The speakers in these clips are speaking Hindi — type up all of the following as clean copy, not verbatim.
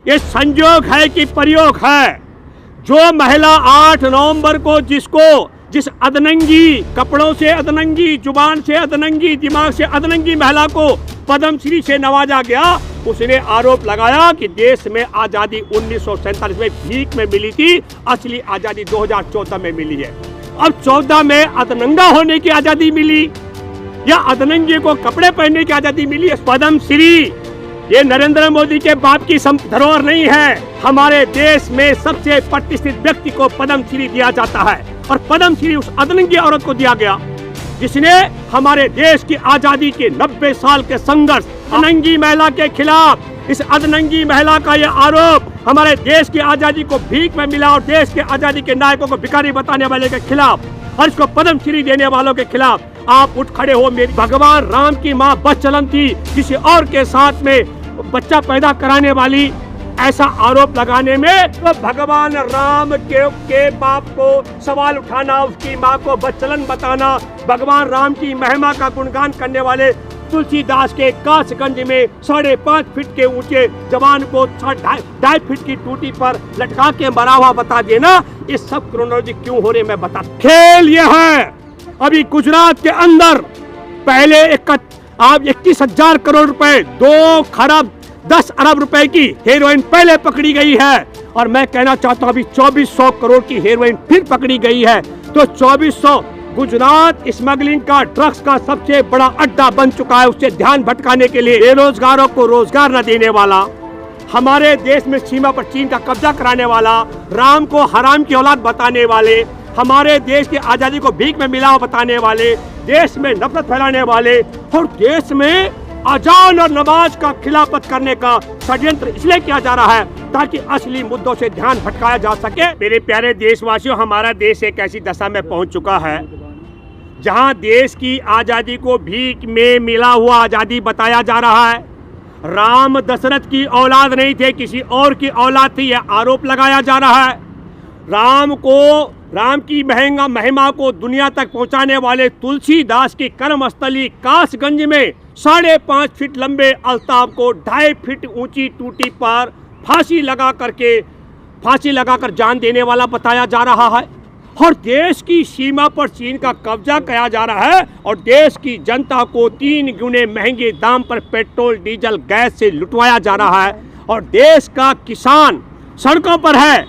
ये संयोग है कि प्रयोग है। जो महिला 8 नवंबर को जिस अदनंगी, कपड़ों से अदनंगी, जुबान से अदनंगी, दिमाग से अदनंगी महिला को पद्मश्री से नवाजा गया, उसने आरोप लगाया कि देश में आज़ादी 1947 में भीख में मिली थी, असली आज़ादी 2014 में मिली है। अब 14 में अदनंगा होने की आज़ादी मिली या अदनंगी को कपड़े पहनने की आज़ादी मिली। पद्मश्री ये नरेंद्र मोदी के बाप की धरोहर नहीं है। हमारे देश में सबसे प्रतिष्ठित व्यक्ति को पद्मश्री दिया जाता है और पद्मश्री उस अदनंगी औरत को दिया गया जिसने हमारे देश की आजादी के 90 साल के संघर्ष अदनंगी महिला के खिलाफ, इस अदनंगी महिला का यह आरोप हमारे देश की आजादी को भीख में मिला और देश के आजादी के नायकों को भिखारी बताने वाले के खिलाफ और इसको पद्मश्री देने वालों के खिलाफ आप उठ खड़े हो। मेरी भगवान राम की माँ बच्चलन थी, किसी और के साथ में बच्चा पैदा कराने वाली, ऐसा आरोप लगाने में तो भगवान राम के बाप को सवाल उठाना, उसकी माँ को बच्चलन बताना, भगवान राम की महिमा का गुणगान करने वाले तुलसीदास के कासगंज में 5.5 फीट के ऊंचे जवान को 2.5 फीट की टूटी पर लटका के मरा हुआ बता देना, ये सब क्रोनोलॉजी क्यों हो रहे मैं बता। खेल ये है, अभी गुजरात के अंदर पहले 21,000 करोड़ रुपए, 2 खरब 10 अरब रुपए की हेरोइन पहले पकड़ी गई है और मैं कहना चाहता हूं अभी 2400 करोड़ की हेरोइन फिर पकड़ी गई है। तो 2400 गुजरात स्मगलिंग का, ड्रग्स का सबसे बड़ा अड्डा बन चुका है। उससे ध्यान भटकाने के लिए, बेरोजगारों को रोजगार न देने वाला, हमारे देश में सीमा पर चीन का कब्जा कराने वाला, राम को हराम की औलाद बताने वाले, हमारे देश की आजादी को भीख में मिला बताने वाले, देश में नफरत फैलाने वाले और देश में अजान और नमाज का खिलाफत करने का षड्यंत्र इसलिए किया जा रहा है ताकि असली मुद्दों से ध्यान भटकाया जा सके। मेरे प्यारे देशवासियों, हमारा देश एक ऐसी दशा में पहुंच चुका है जहां देश की आजादी को भीख में मिला हुआ आजादी बताया जा रहा है। राम दशरथ की औलाद नहीं थे, किसी और की औलाद थी, यह आरोप लगाया जा रहा है। राम की महिमा को दुनिया तक पहुंचाने वाले तुलसीदास की कर्मस्थली कासगंज में 5.5 फीट लंबे अल्ताफ को 2.5 फीट ऊंची टूटी पर फांसी लगाकर जान देने वाला बताया जा रहा है और देश की सीमा पर चीन का कब्जा किया जा रहा है और देश की जनता को 3 गुने महंगे दाम पर पेट्रोल, डीजल, गैस से लुटवाया जा रहा है और देश का किसान सड़कों पर है,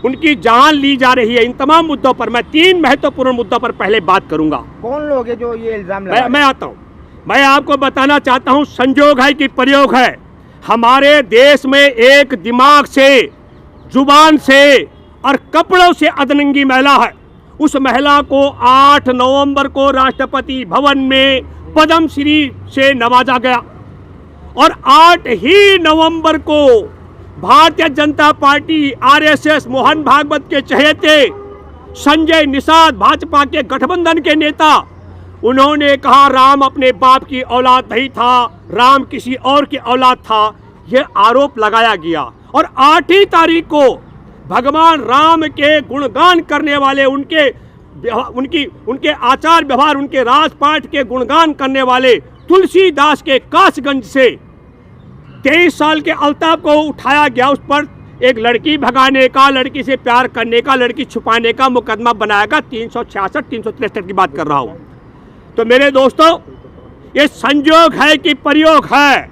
उनकी जान ली जा रही है। इन तमाम मुद्दों पर मैं 3 महत्वपूर्ण मुद्दों पर पहले बात करूंगा। कौन लोग हैं जो ये इल्जाम लगा? मैं आता हूं। मैं आपको बताना चाहता हूं संयोग है कि प्रयोग है। हमारे देश में एक दिमाग से, जुबान से और कपड़ों से अदनंगी महिला है। उस महिला को 8 नवंबर को राष्ट्रपति भवन में पद्मश्री से नवाजा गया और 8 ही नवंबर को भारतीय जनता पार्टी, आरएसएस, मोहन भागवत के चहेते संजय निषाद, भाजपा के गठबंधन के नेता, उन्होंने कहा राम अपने बाप की औलाद नहीं था, राम किसी और की औलाद था, यह आरोप लगाया गया। और 8 ही तारीख को भगवान राम के गुणगान करने वाले, उनके आचार व्यवहार, उनके राजपाट के गुणगान करने वाले तुलसीदास के कासगंज से 23 साल के अल्ताफ को उठाया गया। उस पर एक लड़की भगाने का, लड़की से प्यार करने का, लड़की छुपाने का मुकदमा बनाया गया। 366, 363 की बात कर रहा हूं। तो मेरे दोस्तों, ये संयोग है कि प्रयोग है।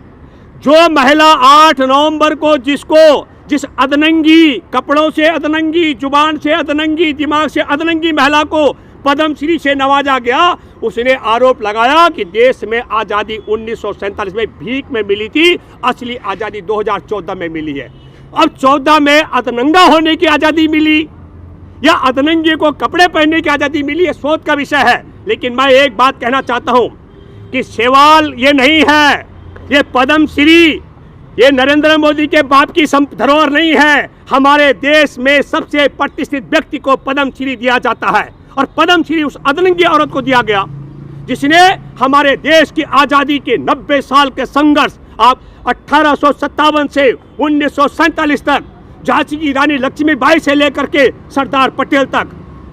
जो महिला 8 नवंबर को जिस अदनंगी, कपड़ों से अदनंगी, जुबान से अदनंगी, दिमाग से अदनंगी महिला को पद्मश्री से नवाजा गया, उसने आरोप लगाया कि देश में आज़ादी 1947 में भीख में मिली थी, असली आज़ादी 2014 में मिली है। अब 14 में अदनंगा होने की आज़ादी मिली या अदनंगी को कपड़े पहनने की आज़ादी मिली, ये सोच का विषय है। लेकिन मैं एक बात कहना चाहता हूं कि सवाल ये नहीं है, ये पद्मश्री ये नरेंद्र मोदी के बाप की धरोहर नहीं है। हमारे देश में सबसे प्रतिष्ठित व्यक्ति को पद्मश्री दिया जाता है और पद्मश्री उस अदनंगी औरत को दिया गया जिसने हमारे देश की आजादी के 90 साल के संघर्ष, आप 1857 से 1947 तक, झांसी की रानी लक्ष्मीबाई से लेकर के सरदार पटेल तक,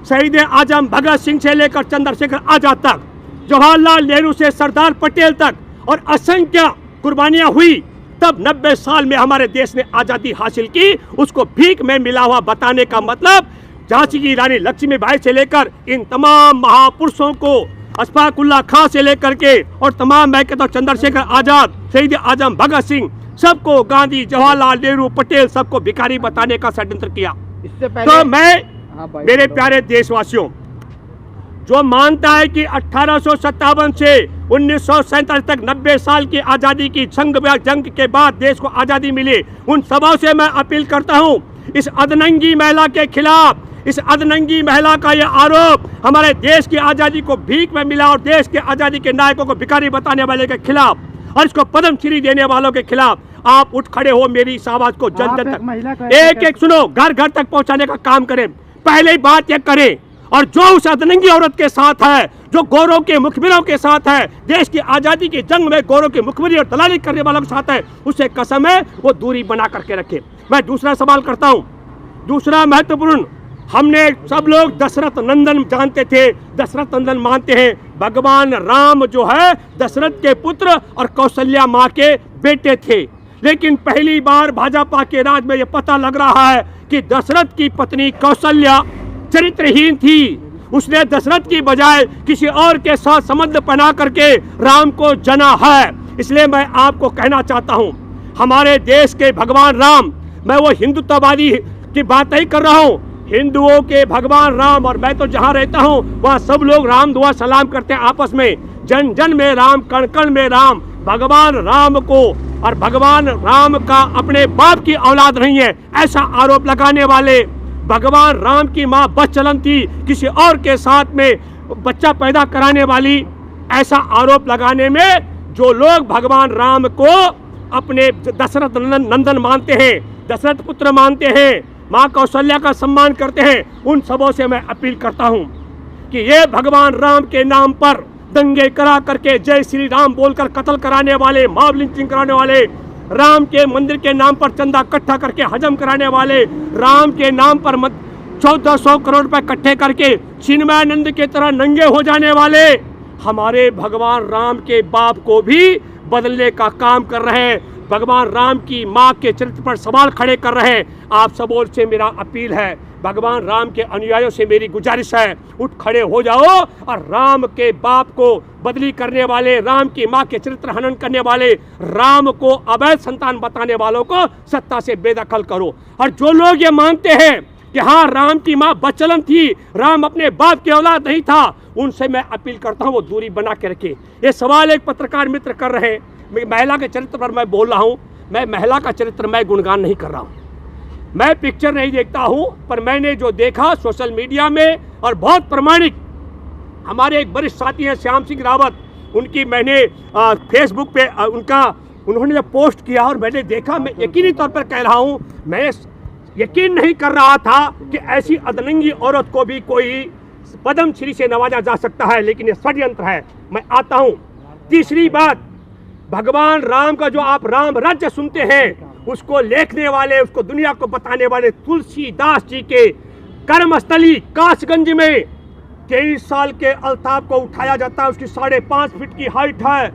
शहीद आजम भगत सिंह से लेकर चंद्रशेखर आजाद तक, जवाहरलाल नेहरू से सरदार पटेल तक, और असंख्य कुर्बानियां हुई तब 90 साल में हमारे देश ने आजादी हासिल की, उसको भीख में मिला हुआ बताने का मतलब झांसी की रानी लक्ष्मीबाई से लेकर इन तमाम महापुरुषों को, अशफाकुल्ला खां से लेकर के और तमाम, मैं कहता हूं, चंद्रशेखर आजाद, शहीद आजम भगत सिंह, सबको गांधी, जवाहरलाल नेहरू, पटेल, सबको भिखारी बताने का षड्यंत्र किया। इससे पहले तो मैं, मेरे प्यारे देशवासियों, जो मानता है कि 1857 से 1947 तक 90 साल की आजादी की जंग के बाद देश को आजादी मिली, उन सबों से मैं अपील करता हूं, इस अधनंगी महिला के खिलाफ, इस अधनंगी महिला का यह आरोप हमारे देश की आजादी को भीख में मिला और देश के आजादी के नायकों को भिखारी बताने वाले के खिलाफ और इसको पद्मश्री देने वालों के खिलाफ आप उठ खड़े हो, मेरी इस आवाज को जन जन तक, एक एक सुनो, घर घर तक पहुंचाने का काम करें। पहले ही बात यह करें, और जो उस अधनंगी औरत के साथ है, जो गौरों के मुखबिरों के साथ है, देश की आजादी की जंग में गौरों की मुखबिरी और दलाली करने वालों के साथ है, उसे कसम है वो दूरी बना करके रखे। मैं दूसरा सवाल करता हूं, दूसरा महत्वपूर्ण, हमने सब लोग दशरथ नंदन जानते थे, दशरथ नंदन मानते हैं, भगवान राम जो है दशरथ के पुत्र और कौशल्या माँ के बेटे थे। लेकिन पहली बार भाजपा के राज में यह पता लग रहा है कि दशरथ की पत्नी कौशल्या चरित्रहीन थी। उसने दशरथ की बजाय किसी और के साथ संबंध बना करके राम को जना है। इसलिए मैं आपको कहना चाहता हूं, हमारे देश के भगवान राम, मैं वो हिंदुत्ववादी की बात नहीं कर रहा हूं, हिंदुओं के भगवान राम, और मैं तो जहां रहता हूं वहां सब लोग राम दुआ सलाम करते हैं आपस में, जन जन में राम, कण कण में राम। भगवान राम को और भगवान राम का अपने बाप की औलाद नहीं है ऐसा आरोप लगाने वाले, भगवान राम की माँ बचलन थी, किसी और के साथ में बच्चा पैदा कराने वाली, ऐसा आरोप लगाने में जो लोग भगवान राम को अपने दशरथ नंदन मानते हैं, दशरथ पुत्र मानते हैं, माँ कौशल्या का सम्मान करते हैं, उन सबों से मैं अपील करता हूं कि ये भगवान राम के नाम पर दंगे करा करके जय श्री राम बोलकर कत्ल कराने वाले, मॉब लिंचिंग कराने वाले, राम के मंदिर के नाम पर चंदा इकट्ठा करके हजम कराने वाले, राम के नाम पर 1400 करोड़ रुपए इकट्ठे करके चिन्मयानंद के तरह नंगे हो जाने वाले हमारे भगवान राम के बाप को भी बदलने का काम कर रहे हैं, भगवान राम की माँ के चरित्र पर सवाल खड़े कर रहे हैं। आप सबों से मेरा अपील है, भगवान राम के अनुयायियों से मेरी गुजारिश है, उठ खड़े हो जाओ और राम के बाप को बदली करने वाले, राम की माँ के चरित्र हनन करने वाले, राम को अवैध संतान बताने वालों को सत्ता से बेदखल करो। और जो लोग ये मानते हैं कि हाँ राम की माँ बचलन थी, राम अपने बाप की औलाद नहीं था, उनसे मैं अपील करता हूँ वो दूरी बना के रखे। ये सवाल एक पत्रकार मित्र कर रहे हैं, महिला के चरित्र पर मैं बोल रहा हूँ, मैं महिला का चरित्र मैं गुणगान नहीं कर रहा हूँ, मैं पिक्चर नहीं देखता हूँ, पर मैंने जो देखा सोशल मीडिया में, और बहुत प्रमाणिक हमारे एक वरिष्ठ साथी हैं श्याम सिंह रावत, उनकी मैंने फेसबुक पे उन्होंने जब पोस्ट किया और मैंने देखा, मैं यकीनी तौर पर कह रहा हूँ, मैं यकीन नहीं कर रहा था कि ऐसी अधनंगी औरत को भी कोई पद्मश्री से नवाजा जा सकता है, लेकिन ये षड्यंत्र है। मैं आता हूँ तीसरी बात, भगवान राम का जो आप राम राज्य सुनते हैं, उसको लेखने वाले, उसको दुनिया को बताने वाले तुलसीदास जी के कर्मस्थली कासगंज में 23 साल के अल्ताफ को उठाया जाता है, उसकी 5.5 फीट की हाइट है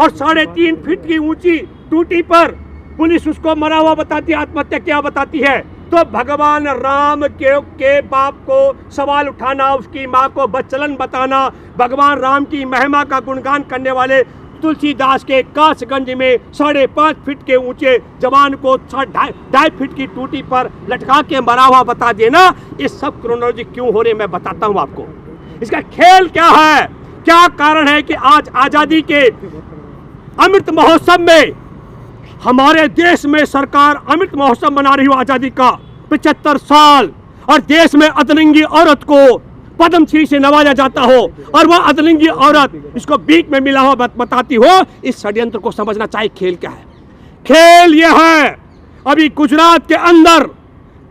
और 3.5 फीट की ऊंची टूटी पर पुलिस उसको मरा हुआ बताती है, आत्महत्या क्या बताती है। तो भगवान राम के बाप को सवाल उठाना, उसकी माँ को बचलन बताना, भगवान राम की महिमा का गुणगान करने वाले तुलसीदास के कासगंज में 5.5 फीट के ऊंचे जवान को 2.5 फीट की टूटी पर लटका के मरा हुआ बता देना, ये सब क्रोनोलॉजी क्यों हो रहे मैं बताता हूं आपको। इसका खेल क्या है, क्या कारण है कि आज आजादी के अमृत महोत्सव में हमारे देश में सरकार अमृत महोत्सव मना रही हो आजादी का 75 साल, और देश में अधनंगी औरत को पद्मश्री से नवाजा जाता हो और वह अधनंगी औरत इसको बीच में मिला हुआ बताती हो। इस षड्यंत्र को समझना चाहिए खेल क्या है। खेल यह है, अभी गुजरात के अंदर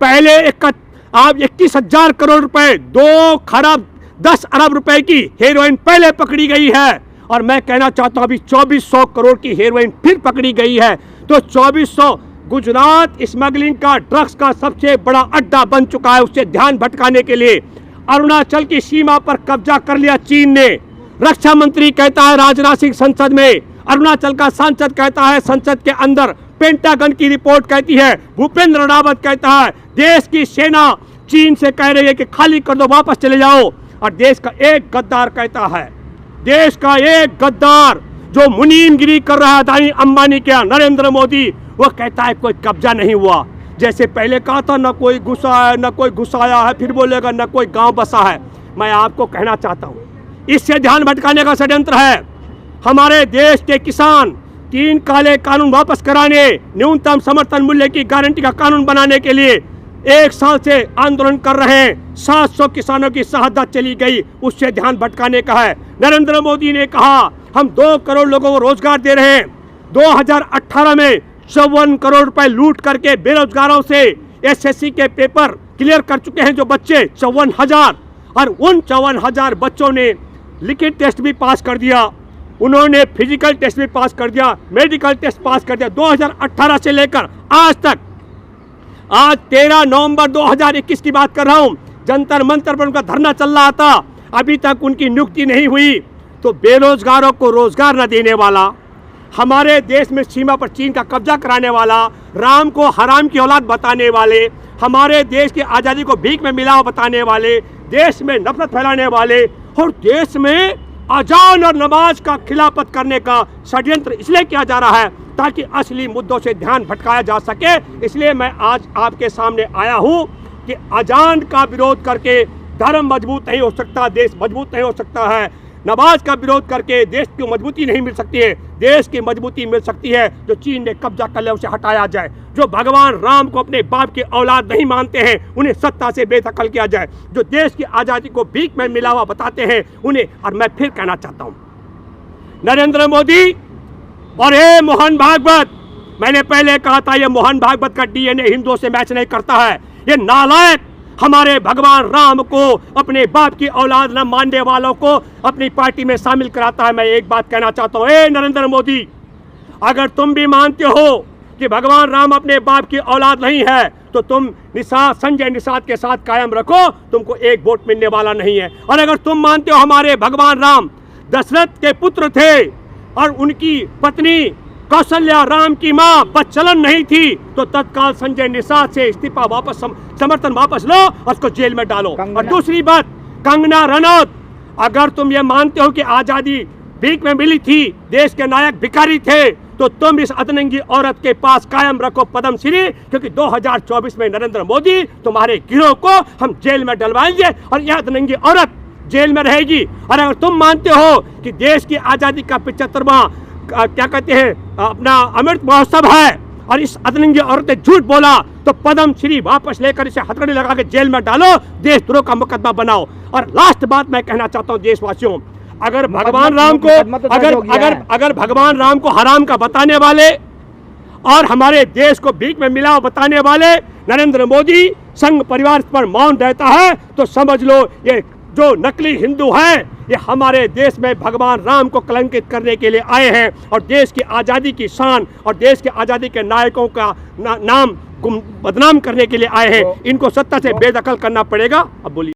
पहले 21,000 करोड़ रुपए, 2 खरब 10 अरब रुपए की हेरोइन पहले पकड़ी गई है, और मैं कहना चाहता हूं अभी 2400 करोड़ की हेरोइन फिर पकड़ी गई है। तो 2400, गुजरात स्मगलिंग का, ड्रग्स का सबसे बड़ा अड्डा बन चुका है। उससे ध्यान भटकाने के लिए अरुणाचल की सीमा पर कब्जा कर लिया चीन ने। रक्षा मंत्री कहता है राजनाथ सिंह संसद में, अरुणाचल का सांसद कहता है संसद के अंदर पेंटागन की रिपोर्ट कहती है, भूपेंद्र रावत कहता है, देश की सेना चीन से कह रही है कि खाली कर दो, वापस चले जाओ। और देश का एक गद्दार कहता है, देश का एक गद्दार जो मुनीमगिरी कर रहा है अदानी अंबानी के, नरेंद्र मोदी, वो कहता है कोई कब्जा नहीं हुआ। जैसे पहले कहा था ना कोई घुसा है, ना कोई घुसाया है, फिर बोलेगा ना कोई गांव बसा है। मैं आपको कहना चाहता हूँ, इससे ध्यान भटकाने का षड्यंत्र है। हमारे देश के किसान 3 काले कानून वापस कराने, न्यूनतम समर्थन मूल्य की गारंटी का कानून बनाने के लिए 1 साल से आंदोलन कर रहे हैं। 700 किसानों की शहादत चली गई, उससे ध्यान भटकाने का है। नरेंद्र मोदी ने कहा हम 2 करोड़ लोगों को रोजगार दे रहे हैं। 2018 में 54 करोड़ रुपए लूट करके बेरोजगारों से एसएससी के पेपर क्लियर कर चुके हैं जो बच्चे 54,000, और उन 54,000 बच्चों ने लिखित टेस्ट भी पास कर दिया, उन्होंने फिजिकल टेस्ट भी पास कर दिया, मेडिकल टेस्ट पास कर दिया। 2018 से लेकर आज तक, आज 13 नवंबर 2021 की बात कर रहा हूं, जंतर मंतर पर उनका धरना चल रहा था, अभी तक उनकी नियुक्ति नहीं हुई। तो बेरोजगारों को रोजगार न देने वाला, हमारे देश में सीमा पर चीन का कब्जा कराने वाला, राम को हराम की औलाद बताने वाले, हमारे देश की आज़ादी को भीख में मिलाव बताने वाले, देश में नफरत फैलाने वाले, और देश में अजान और नमाज का खिलाफत करने का षड्यंत्र इसलिए किया जा रहा है ताकि असली मुद्दों से ध्यान भटकाया जा सके। इसलिए मैं आज आपके सामने आया हूं कि अजान का विरोध करके धर्म मजबूत नहीं हो सकता, देश मजबूत नहीं हो सकता है। नमाज का विरोध करके देश की मजबूती नहीं मिल सकती है। देश की मजबूती मिल सकती है जो चीन ने कब्जा कर लिया उसे हटाया जाए, जो भगवान राम को अपने बाप की औलाद नहीं मानते हैं उन्हें सत्ता से बेदखल किया जाए, जो देश की आज़ादी को भीख में मिलावा बताते हैं उन्हें। और मैं फिर कहना चाहता हूं, नरेंद्र मोदी और ये मोहन भागवत, मैंने पहले कहा था ये मोहन भागवत का डीएनए हिंदुओं से मैच नहीं करता है। ये नालायक हमारे भगवान राम को अपने बाप की औलाद न मानने वालों को अपनी पार्टी में शामिल कराता है। मैं एक बात कहना चाहता हूँ, ए नरेंद्र मोदी, अगर तुम भी मानते हो कि भगवान राम अपने बाप की औलाद नहीं है तो तुम संजय निषाद के साथ कायम रखो, तुमको एक वोट मिलने वाला नहीं है। और अगर तुम मानते हो हमारे भगवान राम दशरथ के पुत्र थे और उनकी पत्नी कौशल्या राम की मां बच्चलन नहीं थी, तो तत्काल संजय निषाद से इस्तीफा वापस, समर्थन वापस लो और उसको जेल में डालो। और दूसरी बात, कंगना रनौत, अगर तुम ये मानते हो कि आजादी भीख में मिली थी, देश के नायक भिखारी थे, तो तुम इस अधनंगी औरत के पास कायम रखो पद्मश्री, क्योंकि 2024 में नरेंद्र मोदी तुम्हारे गिरोह को हम जेल में डलवाएंगे और यह अधनंगी औरत जेल में रहेगी। और अगर तुम मानते हो कि देश की आजादी का 75वां क्या कहते हैं अपना अमृत महोत्सव है और इस अधनंगी औरत ने झूठ बोला, तो पद्मश्री वापस लेकर इसे हथकड़ी लगा के जेल में डालो, देशद्रोह का मुकदमा बनाओ। और लास्ट बात मैं कहना चाहता हूं देशवासियों, अगर भगवान राम को अगर भगवान राम को हराम का बताने वाले और हमारे देश को भीख में मिलाव बताने वाले नरेंद्र मोदी संघ परिवार पर मौन रहता है, तो समझ लो ये जो नकली हिंदू हैं ये हमारे देश में भगवान राम को कलंकित करने के लिए आए हैं और देश की आज़ादी की शान और देश की आज़ादी के नायकों का नाम बदनाम करने के लिए आए हैं। इनको सत्ता से बेदखल करना पड़ेगा। अब बोलिए।